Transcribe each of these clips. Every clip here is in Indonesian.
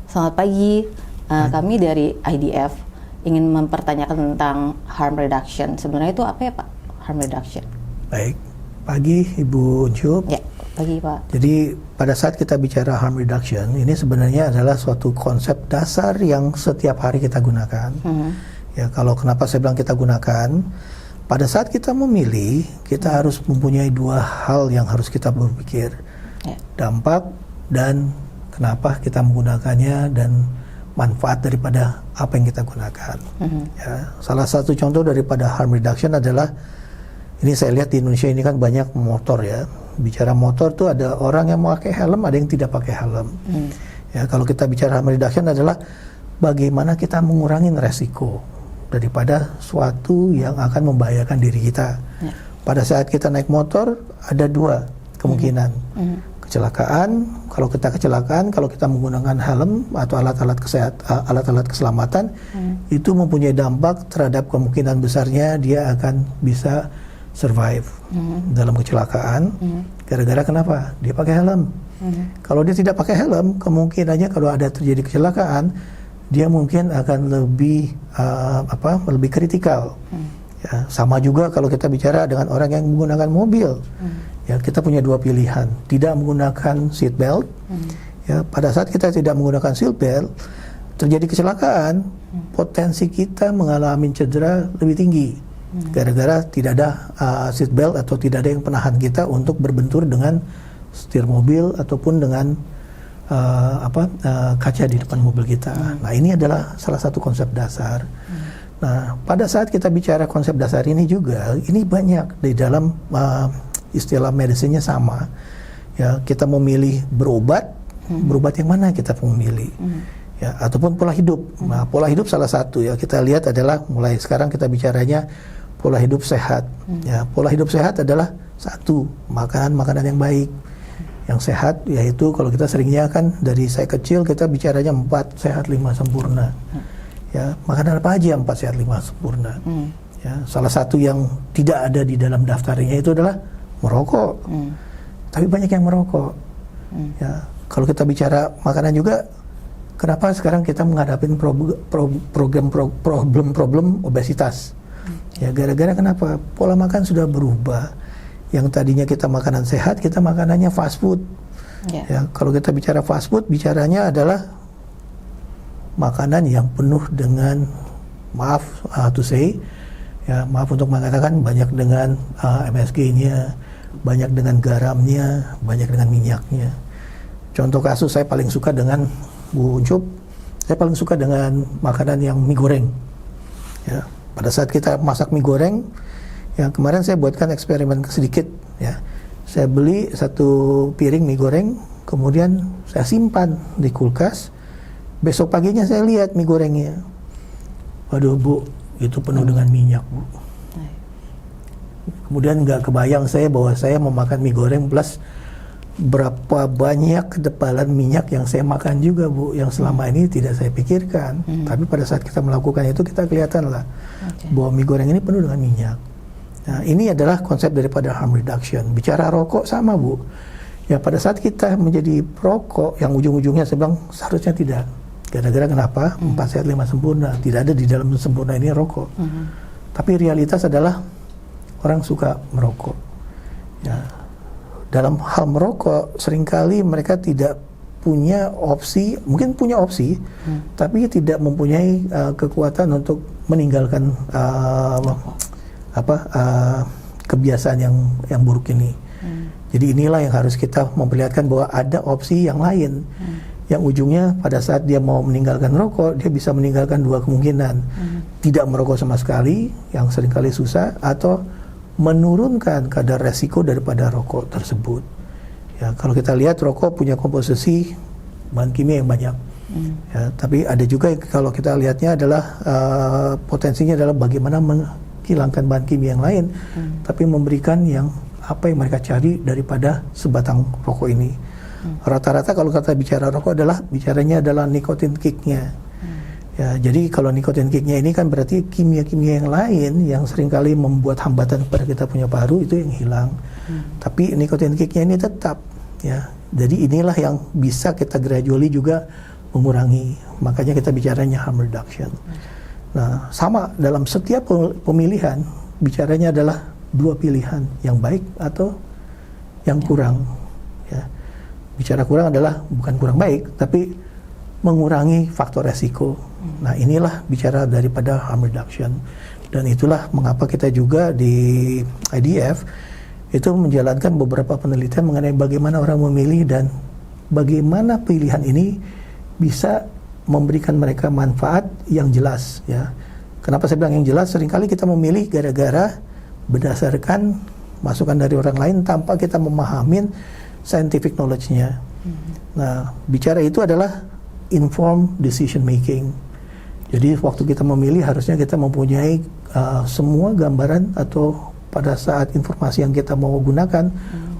Selamat pagi. Kami dari IDF ingin mempertanyakan tentang harm reduction. Sebenarnya itu apa ya Pak, harm reduction? Baik, pagi Ibu Ucup. Ya, pagi Pak. Jadi pada saat kita bicara harm reduction, ini sebenarnya adalah suatu konsep dasar yang setiap hari kita gunakan. Ya, kalau kenapa saya bilang kita gunakan, pada saat kita memilih, kita harus mempunyai dua hal yang harus kita berpikir. Dampak dan kenapa kita menggunakannya dan manfaat daripada apa yang kita gunakan. Ya, salah satu contoh daripada harm reduction adalah, ini saya lihat di Indonesia ini kan banyak motor ya. Bicara motor tuh ada orang yang memakai helm, ada yang tidak pakai helm. Ya, kalau kita bicara harm reduction adalah bagaimana kita mengurangi resiko daripada suatu yang akan membahayakan diri kita. Pada saat kita naik motor ada dua kemungkinan. Kecelakaan, kalau kita kecelakaan, kalau kita menggunakan helm atau alat-alat keselamatan, itu mempunyai dampak terhadap kemungkinan besarnya dia akan bisa survive dalam kecelakaan. Gara-gara kenapa? Dia pakai helm. Kalau dia tidak pakai helm, kemungkinannya kalau ada terjadi kecelakaan, dia mungkin akan lebih lebih kritikal. Ya, sama juga kalau kita bicara dengan orang yang menggunakan mobil. Ya, kita punya dua pilihan, tidak menggunakan seat belt. Ya, pada saat kita tidak menggunakan seat belt, terjadi kecelakaan, potensi kita mengalami cedera lebih tinggi. Gara-gara tidak ada seat belt atau tidak ada yang penahan kita untuk berbentur dengan setir mobil ataupun dengan kaca di depan mobil kita. Nah, ini adalah salah satu konsep dasar. Nah, pada saat kita bicara konsep dasar ini juga, ini banyak di dalam istilah medisinya sama. Ya, kita memilih berobat yang mana kita memilih. Ya, ataupun pola hidup. Nah, pola hidup salah satu ya kita lihat adalah mulai sekarang kita bicaranya pola hidup sehat. Ya, pola hidup sehat adalah satu, makanan yang baik. Yang sehat yaitu kalau kita seringnya kan dari saya kecil kita bicaranya 4 sehat 5 sempurna. Ya, makanan apa aja 4 sehat 5 sempurna. Ya, salah satu yang tidak ada di dalam daftarnya itu adalah merokok. Tapi banyak yang merokok. Ya, kalau kita bicara makanan juga, kenapa sekarang kita menghadapi problem obesitas? Ya, gara-gara kenapa? Pola makan sudah berubah. Yang tadinya kita makanan sehat, kita makanannya fast food. Ya, kalau kita bicara fast food, bicaranya adalah makanan yang penuh dengan, maaf to say, ya, maaf untuk mengatakan, banyak dengan MSG-nya, banyak dengan garamnya, banyak dengan minyaknya. Contoh kasus saya paling suka dengan Bu Ucup, saya paling suka dengan makanan yang mie goreng. Ya, pada saat kita masak mie goreng, ya, kemarin saya buatkan eksperimen sedikit. Ya, saya beli 1 piring mie goreng, kemudian saya simpan di kulkas. Besok paginya saya lihat mie gorengnya. Waduh Bu, itu penuh dengan minyak Bu. Kemudian nggak kebayang saya bahwa saya memakan mie goreng plus berapa banyak ketebalan minyak yang saya makan juga Bu, yang selama ini tidak saya pikirkan. Tapi pada saat kita melakukan itu kita kelihatan lah bahwa mie goreng ini penuh dengan minyak. Nah, ini adalah konsep daripada harm reduction. Bicara rokok sama Bu. Ya, pada saat kita menjadi perokok, yang ujung-ujungnya saya bilang seharusnya tidak. Gara-gara kenapa? 4 sehat 5 sempurna. Tidak ada di dalam sempurna ini rokok. Tapi realitas adalah orang suka merokok. Ya, dalam hal merokok, seringkali mereka tidak punya opsi, mungkin punya opsi, tapi tidak mempunyai kekuatan untuk meninggalkan kebiasaan yang buruk ini. Jadi inilah yang harus kita memperlihatkan bahwa ada opsi yang lain, yang ujungnya pada saat dia mau meninggalkan rokok, dia bisa meninggalkan 2 kemungkinan. Tidak merokok sama sekali, yang seringkali susah, atau menurunkan kadar resiko daripada rokok tersebut. Ya, kalau kita lihat rokok punya komposisi bahan kimia yang banyak. Ya, tapi ada juga kalau kita lihatnya adalah potensinya adalah bagaimana menghilangkan bahan kimia yang lain, tapi memberikan yang apa yang mereka cari daripada sebatang rokok ini. Rata-rata kalau kita bicara rokok bicaranya adalah nikotin kicknya. Ya, jadi kalau nikotin kicknya ini kan berarti kimia-kimia yang lain yang seringkali membuat hambatan pada kita punya paru itu yang hilang. Tapi nikotin kicknya ini tetap. Ya, jadi inilah yang bisa kita gradually juga mengurangi. Makanya kita bicaranya harm reduction. Nah, sama dalam setiap pemilihan bicaranya adalah dua pilihan, yang baik atau yang kurang. Ya. Bicara kurang adalah bukan kurang baik, tapi mengurangi faktor resiko. Nah, inilah bicara daripada harm reduction. Dan itulah mengapa kita juga di IDF itu menjalankan beberapa penelitian mengenai bagaimana orang memilih dan bagaimana pilihan ini bisa memberikan mereka manfaat yang jelas, ya. Kenapa saya bilang yang jelas? Seringkali kita memilih gara-gara berdasarkan masukan dari orang lain tanpa kita memahamin scientific knowledge-nya. Nah, bicara itu adalah informed decision making. Jadi waktu kita memilih harusnya kita mempunyai semua gambaran, atau pada saat informasi yang kita mau gunakan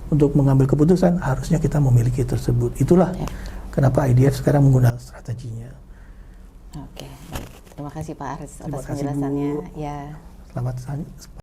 untuk mengambil keputusan harusnya kita memiliki tersebut. Itulah kenapa IDF sekarang menggunakan strateginya. Oke, baik. Terima kasih Pak Aris atas Terima kasih, penjelasannya. Bu. Ya. Selamat